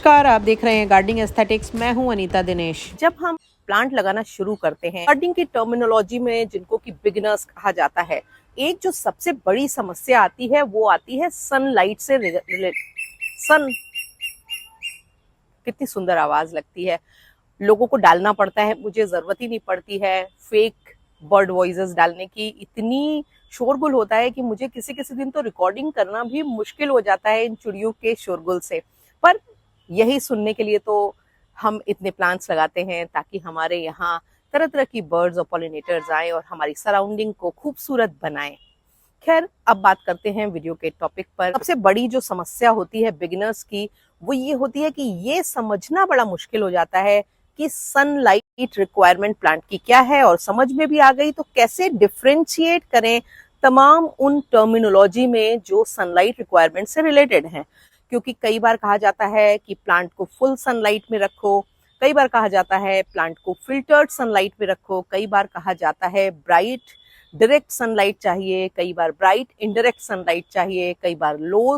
नमस्कार, आप देख रहे हैं गार्डनिंग एस्थेटिक्स। मैं हूं अनीता दिनेश। जब हम प्लांट लगाना शुरू करते हैं, गार्डनिंग की टर्मिनोलॉजी में जिनको कि बिगिनर्स कहा जाता है, एक जो सबसे बड़ी समस्या आती है वो आती है सनलाइट से सन कितनी सुंदर आवाज लगती है। लोगों को डालना पड़ता है, मुझे जरूरत ही नहीं पड़ती है फेक बर्ड वॉइसेस डालने की। इतनी शोरगुल होता है कि मुझे किसी किसी दिन तो रिकॉर्डिंग करना भी मुश्किल हो जाता है इन चिड़ियों के शोरगुल से। पर यही सुनने के लिए तो हम इतने प्लांट्स लगाते हैं, ताकि हमारे यहाँ तरह तरह की बर्ड्स और पॉलिनेटर्स आए और हमारी सराउंडिंग को खूबसूरत बनाएं। खैर, अब बात करते हैं वीडियो के टॉपिक पर। सबसे बड़ी जो समस्या होती है बिगिनर्स की, वो ये होती है कि ये समझना बड़ा मुश्किल हो जाता है कि सनलाइट रिक्वायरमेंट प्लांट की क्या है, और समझ में भी आ गई तो कैसे डिफरेंशिएट करें तमाम उन टर्मिनोलॉजी में जो सनलाइट रिक्वायरमेंट से रिलेटेड हैं। क्योंकि कई बार कहा जाता है कि प्लांट को फुल सनलाइट में रखो, कई बार कहा जाता है प्लांट को फिल्टर्ड सनलाइट में रखो, कई बार कहा जाता है ब्राइट डायरेक्ट सनलाइट चाहिए, कई बार ब्राइट इनडायरेक्ट सनलाइट चाहिए, कई बार लो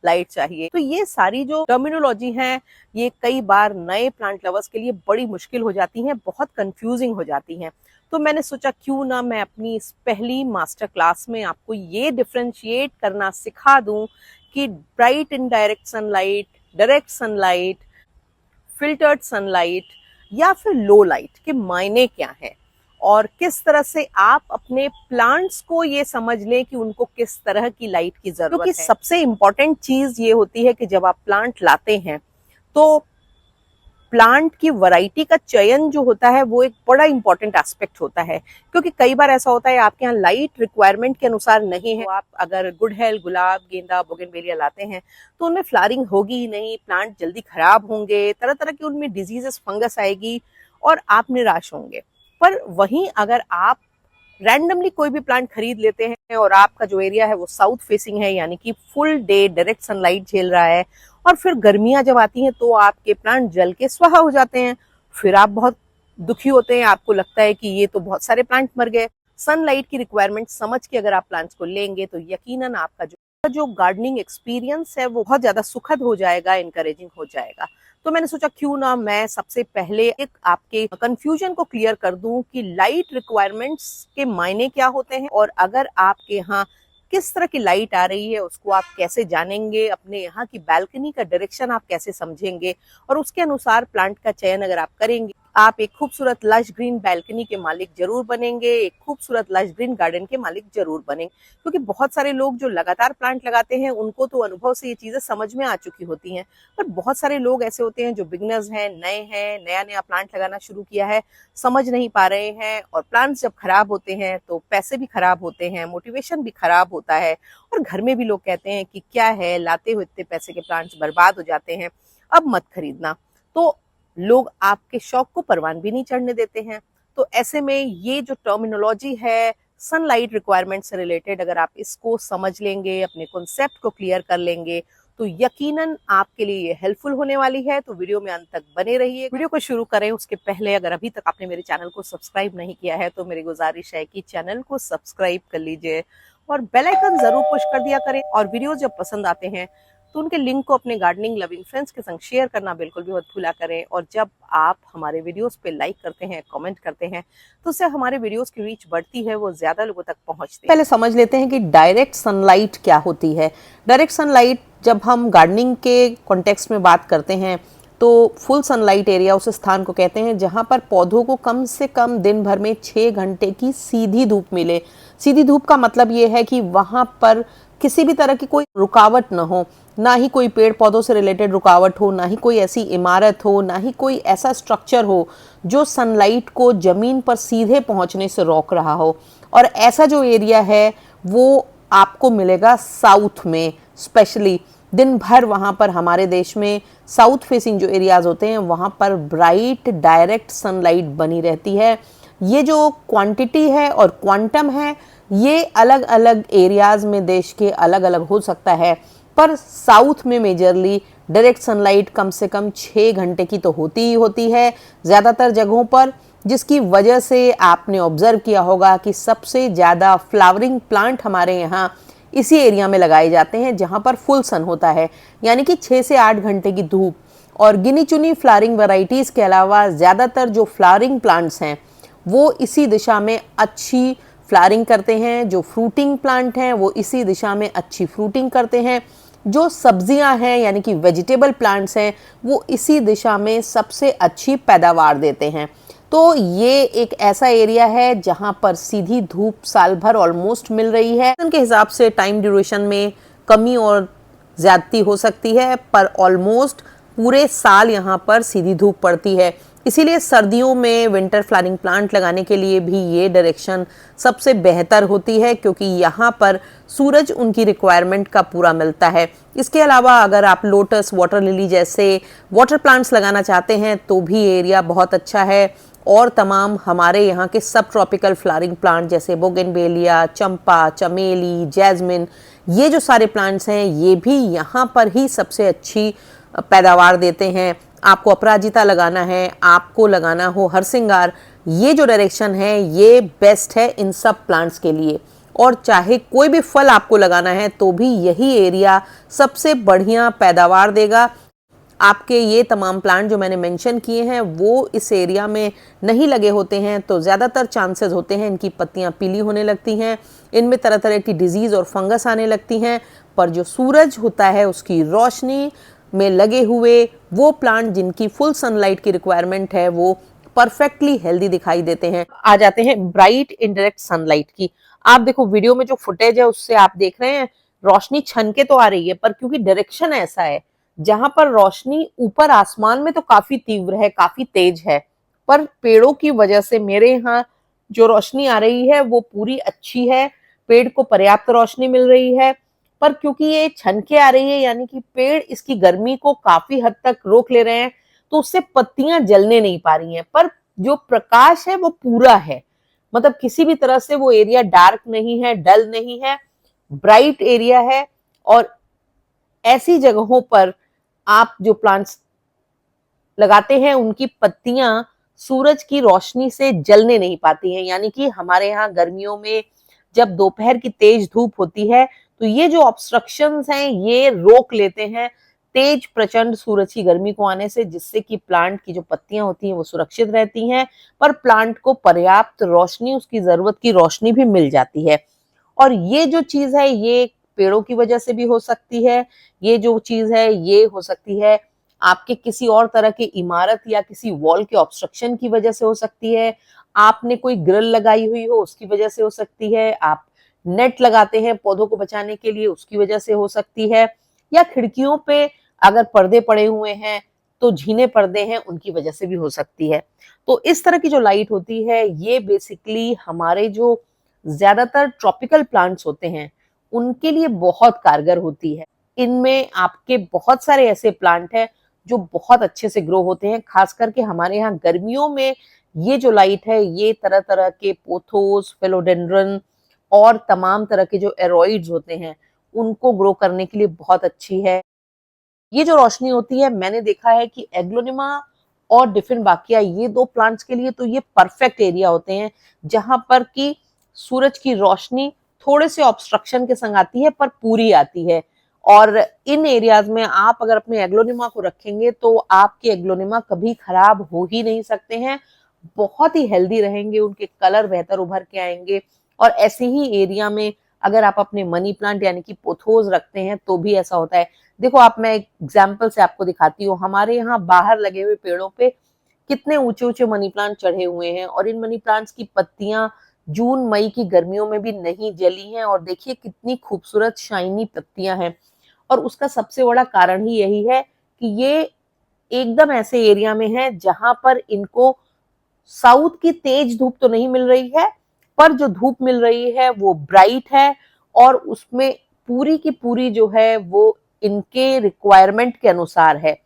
लाइट चाहिए। तो ये सारी जो टर्मिनोलॉजी हैं, ये कई बार नए प्लांट लवर्स के लिए बड़ी मुश्किल हो जाती हैं, बहुत कंफ्यूजिंग हो जाती हैं। तो मैंने सोचा क्यों ना मैं अपनी इस पहली मास्टर क्लास में आपको ये डिफरेंशिएट करना सिखा दूं कि bright indirect sunlight, direct sunlight, filtered sunlight या फिर लो लाइट के मायने क्या है, और किस तरह से आप अपने प्लांट्स को ये समझ लें कि उनको किस तरह की लाइट की जरूरत है। क्योंकि सबसे इम्पोर्टेंट चीज ये होती है कि जब आप प्लांट लाते हैं तो प्लांट की वैरायटी का चयन जो होता है वो एक बड़ा इंपॉर्टेंट एस्पेक्ट होता है। क्योंकि कई बार ऐसा होता है आपके यहाँ लाइट रिक्वायरमेंट के अनुसार नहीं है, तो आप अगर गुड़हल, गुलाब, गेंदा, बोगनवेलिया लाते हैं तो उनमें फ्लावरिंग होगी ही नहीं, प्लांट जल्दी खराब होंगे, तरह तरह की उनमें डिजीजेस, फंगस आएगी और आप निराश होंगे। पर वहीं अगर आप रैंडमली कोई भी प्लांट खरीद लेते हैं और आपका जो एरिया है वो साउथ फेसिंग है, यानी कि फुल डे डायरेक्ट सनलाइट झेल रहा है, और फिर गर्मियां जब आती हैं तो आपके प्लांट जल के स्वाहा हो जाते हैं, फिर आप बहुत दुखी होते हैं, आपको लगता है कि ये तो बहुत सारे प्लांट मर गए। सनलाइट की रिक्वायरमेंट समझ के अगर आप प्लांट्स को लेंगे तो यकीनन आपका जो गार्डनिंग एक्सपीरियंस है वो बहुत ज्यादा सुखद हो जाएगा, इनकरेजिंग हो जाएगा। तो मैंने सोचा क्यों ना मैं सबसे पहले एक आपके कंफ्यूजन को क्लियर कर दूं कि लाइट रिक्वायरमेंट्स के मायने क्या होते हैं, और अगर आपके यहाँ किस तरह की लाइट आ रही है उसको आप कैसे जानेंगे, अपने यहाँ की बालकनी का डायरेक्शन आप कैसे समझेंगे, और उसके अनुसार प्लांट का चयन अगर आप करेंगे, आप एक खूबसूरत लश ग्रीन बालकनी के मालिक जरूर बनेंगे, एक खूबसूरत लश ग्रीन गार्डन के मालिक जरूर बनेंगे। क्योंकि बहुत सारे लोग जो लगातार प्लांट लगाते हैं उनको तो अनुभव से ये चीजें समझ में आ चुकी होती हैं, पर बहुत सारे लोग ऐसे होते हैं जो बिगनर्स हैं, नए हैं, नया नया प्लांट लगाना शुरू किया है, समझ नहीं पा रहे हैं, और प्लांट्स जब खराब होते हैं तो पैसे भी खराब होते हैं, मोटिवेशन भी खराब होता है, और घर में भी लोग कहते हैं कि क्या है, लाते हुए इतने पैसे के प्लांट्स बर्बाद हो जाते हैं, अब मत खरीदना। तो लोग आपके शौक को परवान भी नहीं चढ़ने देते हैं। तो ऐसे में ये जो टर्मिनोलॉजी है सनलाइट रिक्वायरमेंट से रिलेटेड, अगर आप इसको समझ लेंगे, अपने कॉन्सेप्ट को क्लियर कर लेंगे, तो यकीनन आपके लिए ये हेल्पफुल होने वाली है। तो वीडियो में अंत तक बने रहिए। वीडियो को शुरू करें उसके पहले अगर अभी तक आपने मेरे चैनल को सब्सक्राइब नहीं किया है तो मेरी गुजारिश है कि चैनल को सब्सक्राइब कर लीजिए और बेल आइकन जरूर पुश कर दिया करें। और वीडियोस जब पसंद आते हैं तो उनके लिंक को अपने गार्डनिंग लविंग फ्रेंड्स के संग शेयर करना बिल्कुल भी मत भूला करें। और जब आप हमारे वीडियोस पे लाइक करते हैं, कमेंट करते हैं, तो उससे हमारे वीडियोस की रीच बढ़ती है, वो ज्यादा लोगों तक पहुंचती है। पहले समझ लेते हैं कि डायरेक्ट सनलाइट क्या होती है। डायरेक्ट सनलाइट जब हम गार्डनिंग के कॉन्टेक्स्ट में बात करते हैं तो फुल सनलाइट एरिया उस स्थान को कहते हैं जहां पर पौधों को कम से कम दिन भर में 6 घंटे की सीधी धूप मिले। सीधी धूप का मतलब ये है कि वहां पर किसी भी तरह की कोई रुकावट न हो, ना ही कोई पेड़ पौधों से रिलेटेड रुकावट हो, ना ही कोई ऐसी इमारत हो, ना ही कोई ऐसा स्ट्रक्चर हो जो सनलाइट को जमीन पर सीधे पहुंचने से रोक रहा हो। और ऐसा जो एरिया है वो आपको मिलेगा साउथ में। स्पेशली दिन भर वहाँ पर हमारे देश में साउथ फेसिंग जो एरियाज होते हैं वहाँ पर ब्राइट डायरेक्ट सनलाइट बनी रहती है। ये जो क्वांटिटी है और क्वांटम है ये अलग अलग एरियाज में देश के अलग अलग हो सकता है, पर साउथ में मेजरली डायरेक्ट सनलाइट कम से कम 6 घंटे की तो होती ही होती है ज़्यादातर जगहों पर, जिसकी वजह से आपने ऑब्जर्व किया होगा कि सबसे ज़्यादा फ्लावरिंग प्लांट हमारे यहाँ इसी एरिया में लगाए जाते हैं जहाँ पर फुल सन होता है, यानी कि 6 से 8 घंटे की धूप। और गिनी चुनी फ्लावरिंग वैरायटीज़ के अलावा ज़्यादातर जो फ्लावरिंग प्लांट्स हैं वो इसी दिशा में अच्छी फ्लावरिंग करते हैं, जो फ्रूटिंग प्लांट हैं वो इसी दिशा में अच्छी फ्रूटिंग करते हैं, जो सब्जियां हैं यानी कि वेजिटेबल प्लांट्स हैं वो इसी दिशा में सबसे अच्छी पैदावार देते हैं। तो ये एक ऐसा एरिया है जहां पर सीधी धूप साल भर ऑलमोस्ट मिल रही है। के हिसाब से टाइम ड्यूरेशन में कमी और ज़्यादती हो सकती है, पर ऑलमोस्ट पूरे साल यहाँ पर सीधी धूप पड़ती है। इसीलिए सर्दियों में विंटर फ्लावरिंग प्लांट लगाने के लिए भी ये डायरेक्शन सबसे बेहतर होती है, क्योंकि यहाँ पर सूरज उनकी रिक्वायरमेंट का पूरा मिलता है। इसके अलावा अगर आप लोटस, वाटर लिली जैसे वाटर प्लांट्स लगाना चाहते हैं तो भी एरिया बहुत अच्छा है। और तमाम हमारे यहाँ के सब ट्रॉपिकल फ्लावरिंग प्लांट जैसे बोगनवेलिया, चंपा, चमेली, जैस्मिन, ये जो सारे प्लांट्स हैं ये भी यहाँ पर ही सबसे अच्छी पैदावार देते हैं। आपको अपराजिता लगाना है, आपको लगाना हो हरसिंगार, ये जो डायरेक्शन है ये बेस्ट है इन सब प्लांट्स के लिए। और चाहे कोई भी फल आपको लगाना है तो भी यही एरिया सबसे बढ़िया पैदावार देगा। आपके ये तमाम प्लांट जो मैंने मेंशन किए हैं वो इस एरिया में नहीं लगे होते हैं तो ज़्यादातर चांसेस होते हैं इनकी पत्तियां पीली होने लगती हैं, इनमें तरह तरह की डिजीज़ और फंगस आने लगती हैं। पर जो सूरज होता है उसकी रोशनी में लगे हुए वो प्लांट जिनकी फुल सनलाइट की रिक्वायरमेंट है वो परफेक्टली हेल्दी दिखाई देते हैं। आ जाते हैं ब्राइट इनडायरेक्ट सनलाइट की। आप देखो वीडियो में जो फुटेज है उससे आप देख रहे हैं रोशनी छन के तो आ रही है, पर क्योंकि डायरेक्शन ऐसा है जहां पर रोशनी ऊपर आसमान में तो काफी तीव्र है, काफी तेज है, पर पेड़ों की वजह से मेरे यहाँ जो रोशनी आ रही है वो पूरी अच्छी है, पेड़ को पर्याप्त रोशनी मिल रही है। पर क्योंकि ये छन के आ रही है यानी कि पेड़ इसकी गर्मी को काफी हद तक रोक ले रहे हैं तो उससे पत्तियां जलने नहीं पा रही हैं, पर जो प्रकाश है वो पूरा है, मतलब किसी भी तरह से वो एरिया डार्क नहीं है, डल नहीं है, ब्राइट एरिया है। और ऐसी जगहों पर आप जो प्लांट्स लगाते हैं उनकी पत्तियां सूरज की रोशनी से जलने नहीं पाती हैं। यानी कि हमारे यहाँ गर्मियों में जब दोपहर की तेज धूप होती है तो ये जो ऑब्स्ट्रक्शंस हैं ये रोक लेते हैं तेज प्रचंड सूरज की गर्मी को आने से, जिससे कि प्लांट की जो पत्तियां होती हैं वो सुरक्षित रहती हैं, पर प्लांट को पर्याप्त रोशनी, उसकी जरूरत की रोशनी भी मिल जाती है। और ये जो चीज है ये पेड़ों की वजह से भी हो सकती है, ये जो चीज है ये हो सकती है आपके किसी और तरह की इमारत या किसी वॉल के ऑब्स्ट्रक्शन की वजह से हो सकती है, आपने कोई ग्रिल लगाई हुई हो उसकी वजह से हो सकती है, आप नेट लगाते हैं पौधों को बचाने के लिए उसकी वजह से हो सकती है, या खिड़कियों पे अगर पर्दे पड़े हुए हैं तो झीने पर्दे हैं उनकी वजह से भी हो सकती है। तो इस तरह की जो लाइट होती है ये बेसिकली हमारे जो ज्यादातर ट्रॉपिकल प्लांट्स होते हैं उनके लिए बहुत कारगर होती है। इनमें आपके बहुत सारे ऐसे प्लांट हैं जो बहुत अच्छे से ग्रो होते हैं, खास करके हमारे यहाँ गर्मियों में ये जो लाइट है ये तरह तरह के पोथोस, फिलोडेंड्रन और तमाम तरह के जो एरोइड्स होते हैं उनको ग्रो करने के लिए बहुत अच्छी है। ये जो रोशनी होती है मैंने देखा है कि एग्लोनिमा और डिफिनबाकिया ये दो प्लांट्स के लिए तो ये परफेक्ट एरिया होते हैं जहां पर कि सूरज की रोशनी थोड़े से ऑब्स्ट्रक्शन के संग आती है पर पूरी आती है। और इन एरियाज में आप अगर अपने एग्लोनिमा को रखेंगे तो आपके एग्लोनिमा कभी खराब हो ही नहीं सकते हैं, बहुत ही हेल्दी रहेंगे, उनके कलर बेहतर उभर के आएंगे। और ऐसे ही एरिया में अगर आप अपने मनी प्लांट यानी कि पोथोस रखते हैं तो भी ऐसा होता है। देखो आप, मैं एक एग्जाम्पल से आपको दिखाती हूँ, हमारे यहाँ बाहर लगे हुए पेड़ों पे कितने ऊंचे ऊंचे मनी प्लांट चढ़े हुए हैं और इन मनी प्लांट्स की पत्तियां जून मई की गर्मियों में भी नहीं जली हैं और देखिए कितनी खूबसूरत शाइनी पत्तियां हैं। और उसका सबसे बड़ा कारण ही यही है कि ये एकदम ऐसे एरिया में है जहां पर इनको साउथ की तेज धूप तो नहीं मिल रही है, पर जो धूप मिल रही है वो ब्राइट है और उसमें पूरी की पूरी जो है वो इनके रिक्वायरमेंट के अनुसार है।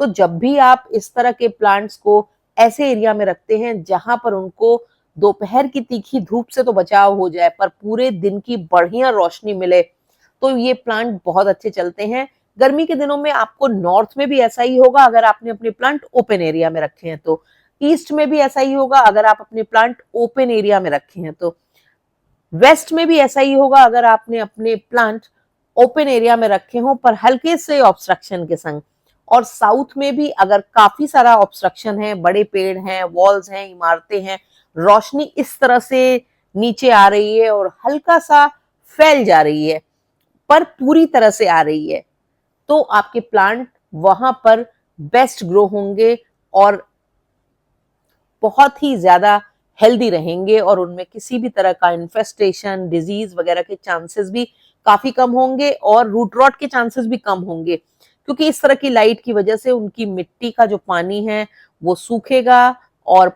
तो जब भी आप इस तरह के प्लांट्स को ऐसे एरिया में रखते हैं जहां पर उनको दोपहर की तीखी धूप से तो बचाव हो जाए पर पूरे दिन की बढ़िया रोशनी मिले, तो ये प्लांट बहुत अच्छे चलते हैं। गर्मी के दिनों में आपको नॉर्थ में भी ऐसा ही होगा अगर आपने अपने प्लांट ओपन एरिया में रखे हैं, तो ईस्ट में भी ऐसा ही होगा अगर आप अपने प्लांट ओपन एरिया में रखे हैं, तो वेस्ट में भी ऐसा ही होगा अगर आपने अपने प्लांट ओपन एरिया में रखे हों पर हल्के से ऑब्स्ट्रक्शन के संग। और साउथ में भी अगर काफी सारा ऑब्स्ट्रक्शन है, बड़े पेड़ हैं, वॉल्स हैं, इमारतें हैं, रोशनी इस तरह से नीचे आ रही है और हल्का सा फैल जा रही है पर पूरी तरह से आ रही है, तो आपके प्लांट वहां पर बेस्ट ग्रो होंगे और बहुत ही ज्यादा हेल्दी रहेंगे और उनमें किसी भी तरह का इन्फेस्टेशन, डिजीज वगैरह के चांसेस भी काफी कम होंगे और रूट रॉट के चांसेस भी कम होंगे, क्योंकि इस तरह की लाइट की वजह से उनकी मिट्टी का जो पानी है वो सूखेगा और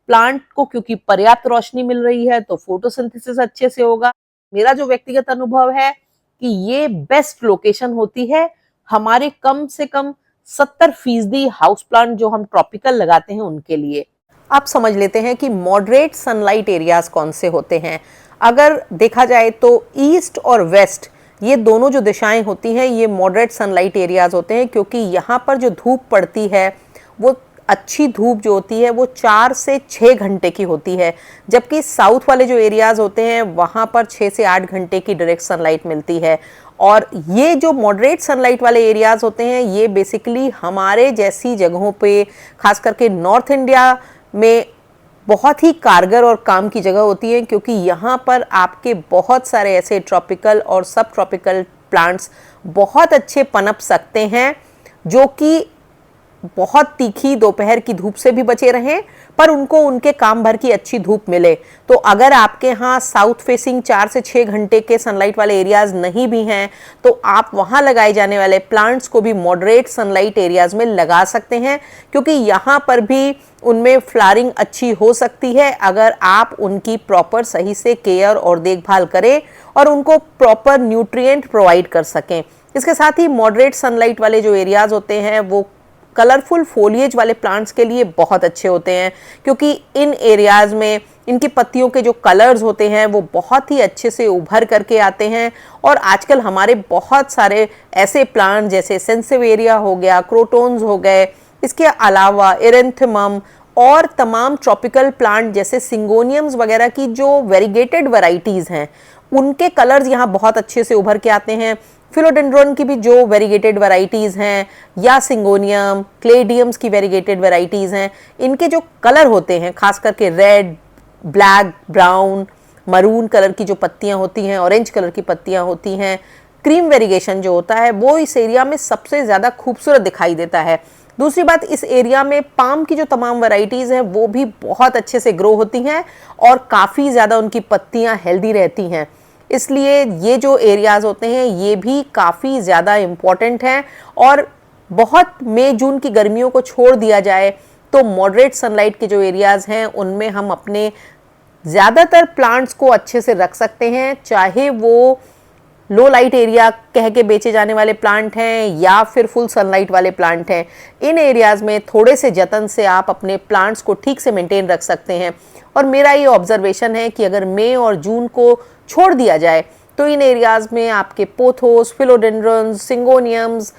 प्लांट को क्योंकि पर्याप्त रोशनी मिल रही है तो फोटोसिंथेसिस अच्छे से होगा। मेरा जो व्यक्तिगत अनुभव है कि ये बेस्ट लोकेशन होती है हमारे कम से कम 70% हाउस प्लांट जो हम ट्रॉपिकल लगाते हैं उनके लिए। आप समझ लेते हैं कि मॉडरेट सनलाइट एरियाज कौन से होते हैं। अगर देखा जाए तो ईस्ट और वेस्ट ये दोनों जो दिशाएं होती हैं ये मॉडरेट सनलाइट एरियाज होते हैं, क्योंकि यहाँ पर जो धूप पड़ती है वो अच्छी धूप जो होती है वो 4 से 6 घंटे की होती है, जबकि साउथ वाले जो एरियाज होते हैं वहाँ पर 6 से 8 घंटे की डायरेक्ट सनलाइट मिलती है। और ये जो मॉडरेट सनलाइट वाले एरियाज होते हैं ये बेसिकली हमारे जैसी जगहों पे, खास करके नॉर्थ इंडिया में बहुत ही कारगर और काम की जगह होती है, क्योंकि यहाँ पर आपके बहुत सारे ऐसे ट्रॉपिकल और सब ट्रॉपिकल प्लांट्स बहुत अच्छे पनप सकते हैं जो कि बहुत तीखी दोपहर की धूप से भी बचे रहें पर उनको उनके काम भर की अच्छी धूप मिले। तो अगर आपके यहाँ साउथ फेसिंग 4 से 6 घंटे के सनलाइट वाले एरियाज नहीं भी हैं तो आप वहाँ लगाए जाने वाले प्लांट्स को भी मॉडरेट सनलाइट एरियाज में लगा सकते हैं, क्योंकि यहाँ पर भी उनमें फ्लावरिंग अच्छी हो सकती है अगर आप उनकी प्रॉपर सही से केयर और देखभाल करें और उनको प्रॉपर न्यूट्रिएंट प्रोवाइड कर सकें। इसके साथ ही मॉडरेट सनलाइट वाले जो एरियाज होते हैं वो कलरफुल फोलिएज वाले प्लांट्स के लिए बहुत अच्छे होते हैं, क्योंकि इन एरियाज में इनकी पत्तियों के जो कलर्स होते हैं वो बहुत ही अच्छे से उभर करके आते हैं। और आजकल हमारे बहुत सारे ऐसे प्लांट जैसे सेंसेवेरिया हो गया, क्रोटोन्स हो गए, इसके अलावा एरेंथेमम और तमाम ट्रॉपिकल प्लांट जैसे सिंगोनियम्स वगैरह की जो वेरीगेटेड वैरायटीज़ हैं उनके कलर्स यहाँ बहुत अच्छे से उभर के आते हैं। फिलोडेंड्रोन की भी जो वेरीगेटेड वैरायटीज़ हैं या सिंगोनियम, क्लेडियम्स की वेरीगेटेड वैरायटीज़ हैं, इनके जो कलर होते हैं खास करके red, black, brown, maroon colour की जो पत्तियां होती हैं, ऑरेंज कलर की पत्तियां होती हैं, क्रीम वेरिगेशन जो होता है वो इस एरिया में सबसे ज़्यादा खूबसूरत दिखाई देता है। दूसरी बात, इस एरिया में पाम की जो तमाम वैरायटीज़ हैं वो भी बहुत अच्छे से ग्रो होती हैं और काफ़ी ज़्यादा उनकी पत्तियां हेल्दी रहती हैं। इसलिए ये जो एरियाज़ होते हैं ये भी काफ़ी ज़्यादा इम्पॉर्टेंट हैं। और बहुत मई जून की गर्मियों को छोड़ दिया जाए तो मॉडरेट सनलाइट के जो एरियाज़ हैं उनमें हम अपने ज़्यादातर प्लांट्स को अच्छे से रख सकते हैं, चाहे वो लो लाइट एरिया कह के बेचे जाने वाले प्लांट हैं या फिर फुल सनलाइट वाले प्लांट हैं। इन एरियाज़ में थोड़े से जतन से आप अपने प्लांट्स को ठीक से मेंटेन रख सकते हैं। और मेरा ये ऑब्जर्वेशन है कि अगर मई और जून को छोड़ दिया जाए तो इन एरियाज़ में आपके पोथोस, फिलोडेंड्रॉन्स, सिंगोनियम्स,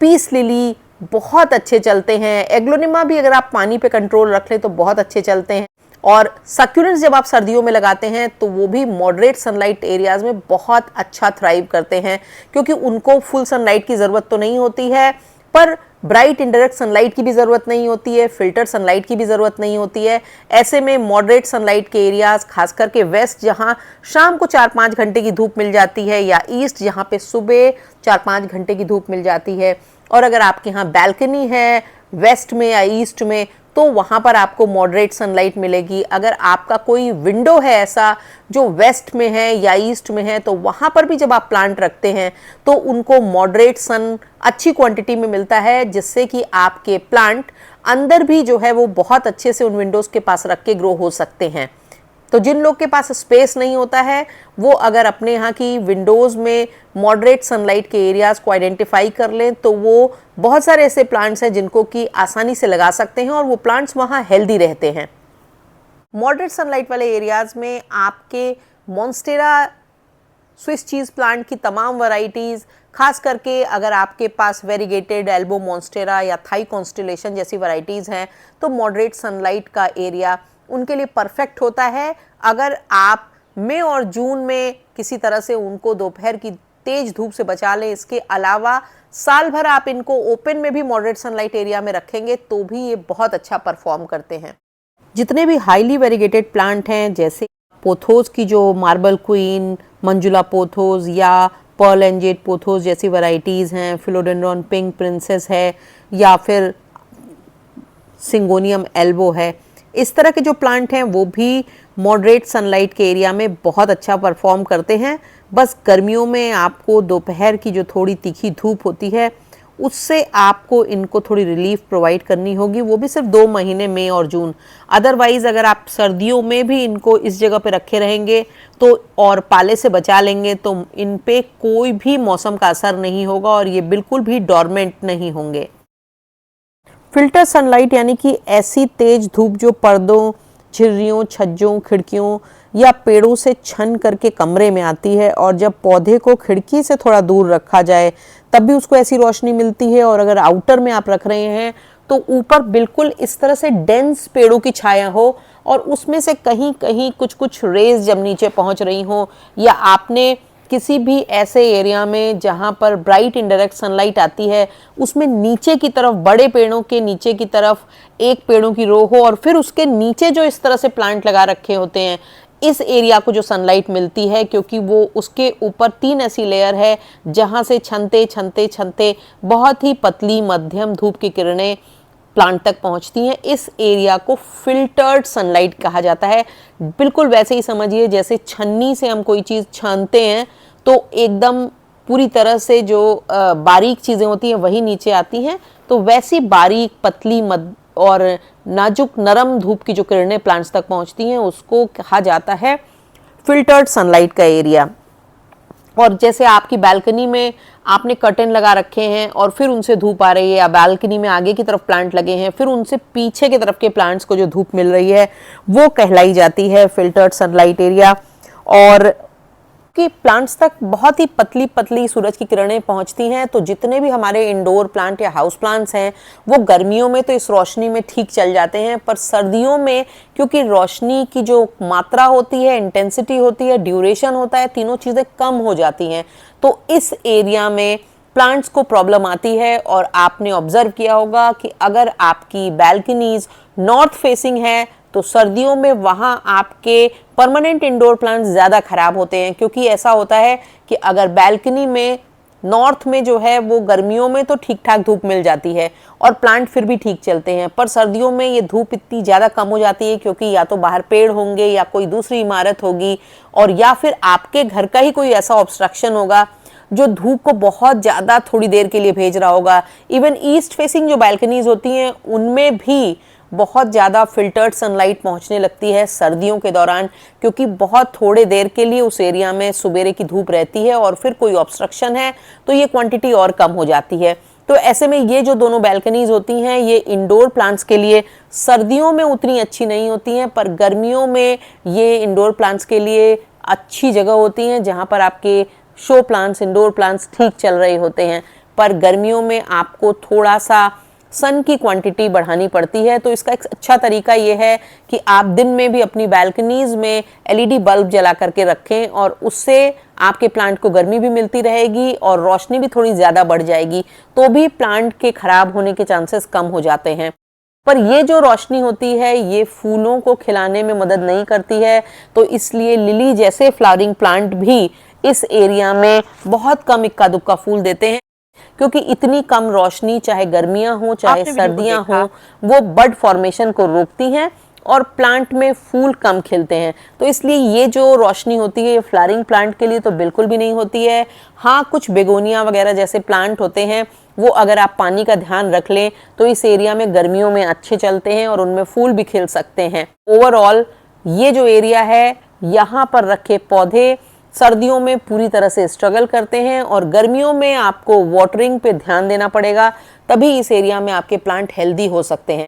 पीस लिली बहुत अच्छे चलते हैं। एग्लोनिमा भी अगर आप पानी पे कंट्रोल रख लें तो बहुत अच्छे चलते हैं। और सक्यूलेंट्स जब आप सर्दियों में लगाते हैं तो वो भी मॉडरेट सनलाइट एरियाज़ में बहुत अच्छा थ्राइव करते हैं, क्योंकि उनको फुल सनलाइट की ज़रूरत तो नहीं होती है पर ब्राइट इनडायरेक्ट सनलाइट की भी ज़रूरत नहीं होती है, फिल्टर सनलाइट की भी ज़रूरत नहीं होती है। ऐसे में मॉडरेट सनलाइट के एरियाज़, खास करके वेस्ट जहाँ शाम को 4-5 घंटे की धूप मिल जाती है, या ईस्ट जहाँ पे सुबह 4-5 घंटे की धूप मिल जाती है, और अगर आपके यहाँ बैल्कनी है वेस्ट में या ईस्ट में तो वहाँ पर आपको मॉडरेट सनलाइट मिलेगी। अगर आपका कोई विंडो है ऐसा जो वेस्ट में है या ईस्ट में है तो वहाँ पर भी जब आप प्लांट रखते हैं तो उनको मॉडरेट सन अच्छी क्वांटिटी में मिलता है, जिससे कि आपके प्लांट अंदर भी जो है वो बहुत अच्छे से उन विंडोज़ के पास रख के ग्रो हो सकते हैं। तो जिन लोग के पास स्पेस नहीं होता है वो अगर अपने यहाँ की विंडोज़ में मॉडरेट सनलाइट के एरियाज़ को आइडेंटिफाई कर लें तो वो बहुत सारे ऐसे प्लांट्स हैं जिनको कि आसानी से लगा सकते हैं और वो प्लांट्स वहाँ हेल्दी रहते हैं। मॉडरेट सनलाइट वाले एरियाज़ में आपके मॉन्स्टेरा स्विस चीज़ प्लांट की तमाम वैरायटीज़, खास करके अगर आपके पास वेरीगेटेड एल्बो मॉन्स्टेरा या थाई कॉन्स्टेलेशन जैसी वैरायटीज़ हैं तो मॉडरेट सनलाइट का एरिया उनके लिए परफेक्ट होता है। अगर आप मई और जून में किसी तरह से उनको दोपहर की तेज धूप से बचा लें। इसके अलावा साल भर आप इनको ओपन में भी मॉडरेट सनलाइट एरिया में रखेंगे तो भी ये बहुत अच्छा परफॉर्म करते हैं। जितने भी हाईली वेरीगेटेड प्लांट हैं, जैसे पोथोस की जो मार्बल क्वीन, मंजुला पोथोस या पर्ल एंजेड पोथोस जैसी वैरायटीज़ हैं, फिलोडेंड्रॉन पिंक प्रिंसेस है या फिर सिंगोनियम एल्बो है, इस तरह के जो प्लांट हैं वो भी मॉडरेट सनलाइट के एरिया में बहुत अच्छा परफॉर्म करते हैं। बस गर्मियों में आपको दोपहर की जो थोड़ी तीखी धूप होती है उससे आपको इनको थोड़ी रिलीफ प्रोवाइड करनी होगी, वो भी सिर्फ 2 महीने मई और जून। अदरवाइज़ अगर आप सर्दियों में भी इनको इस जगह पे रखे रहेंगे तो और पाले से बचा लेंगे तो इन पे कोई भी मौसम का असर नहीं होगा और ये बिल्कुल भी डॉर्मेंट नहीं होंगे। फिल्टर सनलाइट यानी कि ऐसी तेज धूप जो पर्दों, झिर्रियों, छज्जों, खिड़कियों या पेड़ों से छन करके कमरे में आती है और जब पौधे को खिड़की से थोड़ा दूर रखा जाए तब भी उसको ऐसी रोशनी मिलती है। और अगर आउटर में आप रख रहे हैं तो ऊपर बिल्कुल इस तरह से डेंस पेड़ों की छाया हो और उसमें से कहीं कहीं कुछ कुछ रेज जब नीचे पहुंच रही हो, या आपने किसी भी ऐसे एरिया में जहां पर ब्राइट इनडायरेक्ट सनलाइट आती है उसमें नीचे की तरफ, बड़े पेड़ों के नीचे की तरफ एक पेड़ों की रो हो और फिर उसके नीचे जो इस तरह से प्लांट लगा रखे होते हैं, इस एरिया को जो सनलाइट मिलती है, क्योंकि वो उसके ऊपर 3 ऐसी लेयर है जहां से छनते छनते छनते बहुत ही पतली मध्यम धूप की किरणें प्लांट तक पहुंचती हैं, इस एरिया को फिल्टर्ड सनलाइट कहा जाता है। बिल्कुल वैसे ही समझिए जैसे छन्नी से हम कोई चीज़ छानते हैं तो एकदम पूरी तरह से जो बारीक चीज़ें होती हैं वही नीचे आती हैं, तो वैसी बारीक पतली और नाजुक नरम धूप की जो किरणें प्लांट्स तक पहुंचती हैं उसको कहा जाता है फिल्टर्ड सनलाइट का एरिया। और जैसे आपकी बालकनी में आपने कर्टेन लगा रखे हैं और फिर उनसे धूप आ रही है, या बालकनी में आगे की तरफ प्लांट लगे हैं फिर उनसे पीछे की तरफ के प्लांट्स को जो धूप मिल रही है वो कहलाई जाती है फिल्टर्ड सनलाइट एरिया। और कि प्लांट्स तक बहुत ही पतली पतली सूरज की किरणें पहुंचती हैं, तो जितने भी हमारे इंडोर प्लांट या हाउस प्लांट्स हैं वो गर्मियों में तो इस रोशनी में ठीक चल जाते हैं, पर सर्दियों में क्योंकि रोशनी की जो मात्रा होती है, इंटेंसिटी होती है, ड्यूरेशन होता है, तीनों चीज़ें कम हो जाती हैं, तो इस एरिया में प्लांट्स को प्रॉब्लम आती है। और आपने ऑब्जर्व किया होगा कि अगर आपकी बैल्कनीज नॉर्थ फेसिंग है तो सर्दियों में वहां आपके परमानेंट इंडोर प्लांट्स ज़्यादा खराब होते हैं, क्योंकि ऐसा होता है कि अगर बैल्कनी में नॉर्थ में जो है वो गर्मियों में तो ठीक ठाक धूप मिल जाती है और प्लांट फिर भी ठीक चलते हैं, पर सर्दियों में ये धूप इतनी ज़्यादा कम हो जाती है क्योंकि या तो बाहर पेड़ होंगे या कोई दूसरी इमारत होगी, और या फिर आपके घर का ही कोई ऐसा ऑब्स्ट्रक्शन होगा जो धूप को बहुत ज़्यादा थोड़ी देर के लिए भेज रहा होगा। इवन ईस्ट फेसिंग जो बालकनीज होती हैं उनमें भी बहुत ज़्यादा फिल्टर्ड सनलाइट पहुंचने लगती है सर्दियों के दौरान, क्योंकि बहुत थोड़े देर के लिए उस एरिया में सुबेरे की धूप रहती है और फिर कोई ऑब्स्ट्रक्शन है तो ये क्वांटिटी और कम हो जाती है। तो ऐसे में ये जो दोनों बैल्कनीज होती हैं ये इंडोर प्लांट्स के लिए सर्दियों में उतनी अच्छी नहीं होती हैं, पर गर्मियों में ये इंडोर प्लांट्स के लिए अच्छी जगह होती हैं जहाँ पर आपके शो प्लांट्स, इंडोर प्लांट्स ठीक चल रहे होते हैं। पर गर्मियों में आपको थोड़ा सा सन की क्वांटिटी बढ़ानी पड़ती है, तो इसका एक अच्छा तरीका ये है कि आप दिन में भी अपनी बैल्कनीज में एलईडी बल्ब जला करके रखें और उससे आपके प्लांट को गर्मी भी मिलती रहेगी और रोशनी भी थोड़ी ज़्यादा बढ़ जाएगी, तो भी प्लांट के खराब होने के चांसेस कम हो जाते हैं। पर ये जो रोशनी होती है ये फूलों को खिलाने में मदद नहीं करती है, तो इसलिए लिली जैसे फ्लावरिंग प्लांट भी इस एरिया में बहुत कम इक्का दुक्का फूल देते हैं, क्योंकि इतनी कम रोशनी चाहे गर्मियां हो चाहे सर्दियां हो वो बड फॉर्मेशन को रोकती हैं और प्लांट में फूल कम खिलते हैं। तो इसलिए ये जो रोशनी होती है ये फ्लावरिंग प्लांट के लिए तो बिल्कुल भी नहीं होती है। हाँ, कुछ बेगोनिया वगैरह जैसे प्लांट होते हैं वो अगर आप पानी का ध्यान रख लें तो इस एरिया में गर्मियों में अच्छे चलते हैं और उनमें फूल भी खिल सकते हैं। ओवरऑल ये जो एरिया है यहाँ पर रखे पौधे सर्दियों में पूरी तरह से स्ट्रगल करते हैं और गर्मियों में आपको वाटरिंग पे ध्यान देना पड़ेगा, तभी इस एरिया में आपके प्लांट हेल्दी हो सकते हैं।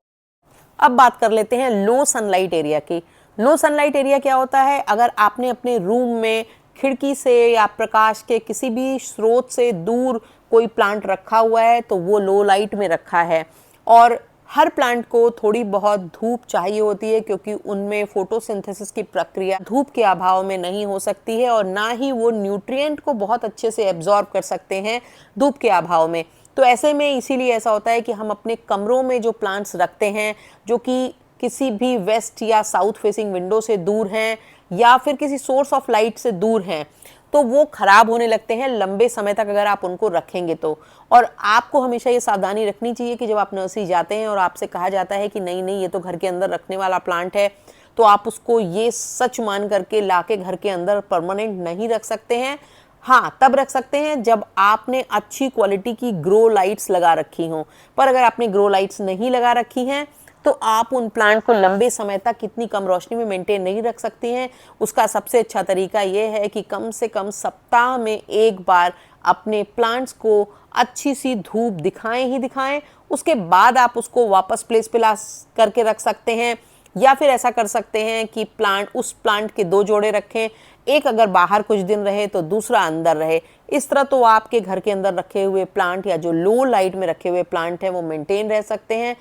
अब बात कर लेते हैं लो सनलाइट एरिया की। लो सनलाइट एरिया क्या होता है? अगर आपने अपने रूम में खिड़की से या प्रकाश के किसी भी स्रोत से दूर कोई प्लांट रखा हुआ है तो वो लो लाइट में रखा है, और हर प्लांट को थोड़ी बहुत धूप चाहिए होती है, क्योंकि उनमें फोटोसिंथेसिस की प्रक्रिया धूप के अभाव में नहीं हो सकती है और ना ही वो न्यूट्रिएंट को बहुत अच्छे से एब्जॉर्ब कर सकते हैं धूप के अभाव में। तो ऐसे में इसीलिए ऐसा होता है कि हम अपने कमरों में जो प्लांट्स रखते हैं, जो कि किसी भी वेस्ट या साउथ फेसिंग विंडो से दूर हैं या फिर किसी सोर्स ऑफ लाइट से दूर हैं, तो वो खराब होने लगते हैं लंबे समय तक अगर आप उनको रखेंगे तो। और आपको हमेशा ये सावधानी रखनी चाहिए कि जब आप नर्सरी जाते हैं और आपसे कहा जाता है कि नहीं नहीं ये तो घर के अंदर रखने वाला प्लांट है, तो आप उसको ये सच मान करके लाके घर के अंदर परमानेंट नहीं रख सकते हैं। हाँ, तब रख सकते हैं जब आपने अच्छी क्वालिटी की ग्रो लाइट्स लगा रखी हों। पर अगर आपने ग्रो लाइट्स नहीं लगा रखी हैं तो आप उन प्लांट को लंबे समय तक इतनी कम रोशनी में मेंटेन नहीं रख सकती हैं। उसका सबसे अच्छा तरीका ये है कि कम से कम सप्ताह में एक बार अपने प्लांट्स को अच्छी सी धूप दिखाएं ही दिखाएं। उसके बाद आप उसको वापस प्लेस पे ला करके रख सकते हैं, या फिर ऐसा कर सकते हैं कि उस प्लांट के 2 जोड़े रखें, एक अगर बाहर कुछ दिन रहे तो दूसरा अंदर रहे। इस तरह तो आपके घर के अंदर रखे हुए प्लांट या जो लो लाइट में रखे हुए प्लांट हैं वो मेंटेन रह सकते हैं।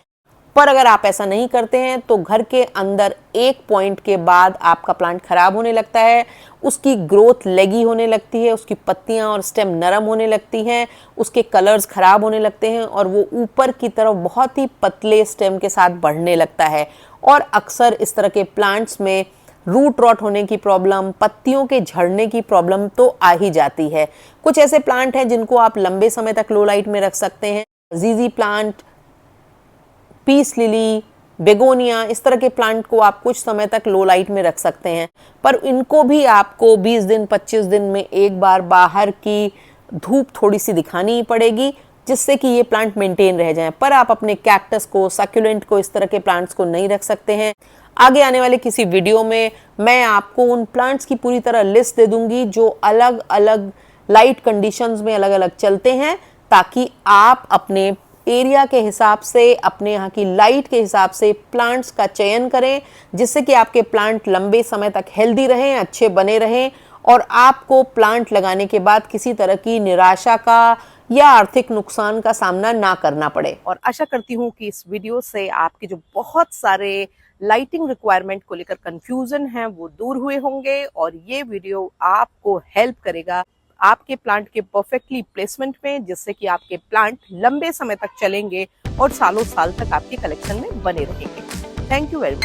पर अगर आप ऐसा नहीं करते हैं तो घर के अंदर एक पॉइंट के बाद आपका प्लांट खराब होने लगता है, उसकी ग्रोथ लेगी होने लगती है, उसकी पत्तियां और स्टेम नरम होने लगती हैं, उसके कलर्स खराब होने लगते हैं और वो ऊपर की तरफ बहुत ही पतले स्टेम के साथ बढ़ने लगता है। और अक्सर इस तरह के प्लांट्स में रूट रॉट होने की प्रॉब्लम, पत्तियों के झड़ने की प्रॉब्लम तो आ ही जाती है। कुछ ऐसे प्लांट हैं जिनको आप लंबे समय तक लो लाइट में रख सकते हैं। जीजी प्लांट, पीस लिली, बेगोनिया, इस तरह के प्लांट को आप कुछ समय तक लो लाइट में रख सकते हैं, पर इनको भी आपको 20 दिन 25 दिन में एक बार बाहर की धूप थोड़ी सी दिखानी ही पड़ेगी, जिससे कि ये प्लांट मेंटेन रह जाएं। पर आप अपने कैक्टस को, सक्यूलेंट को, इस तरह के प्लांट्स को नहीं रख सकते हैं। आगे आने वाले किसी वीडियो में मैं आपको उन प्लांट्स की पूरी तरह लिस्ट दे दूंगी जो अलग अलग लाइट कंडीशंस में अलग अलग चलते हैं, ताकि आप अपने एरिया के हिसाब से, अपने यहाँ की लाइट के हिसाब से प्लांट्स का चयन करें, जिससे कि आपके प्लांट लंबे समय तक हेल्दी रहें, अच्छे बने रहें और आपको प्लांट लगाने के बाद किसी तरह की निराशा का या आर्थिक नुकसान का सामना ना करना पड़े। और आशा करती हूँ कि इस वीडियो से आपके जो बहुत सारे लाइटिंग रिक्वायरमेंट को लेकर कंफ्यूजन है वो दूर हुए होंगे और ये वीडियो आपको हेल्प करेगा आपके प्लांट के परफेक्टली प्लेसमेंट में, जिससे कि आपके प्लांट लंबे समय तक चलेंगे और सालों साल तक आपके कलेक्शन में बने रहेंगे। Thank you very much.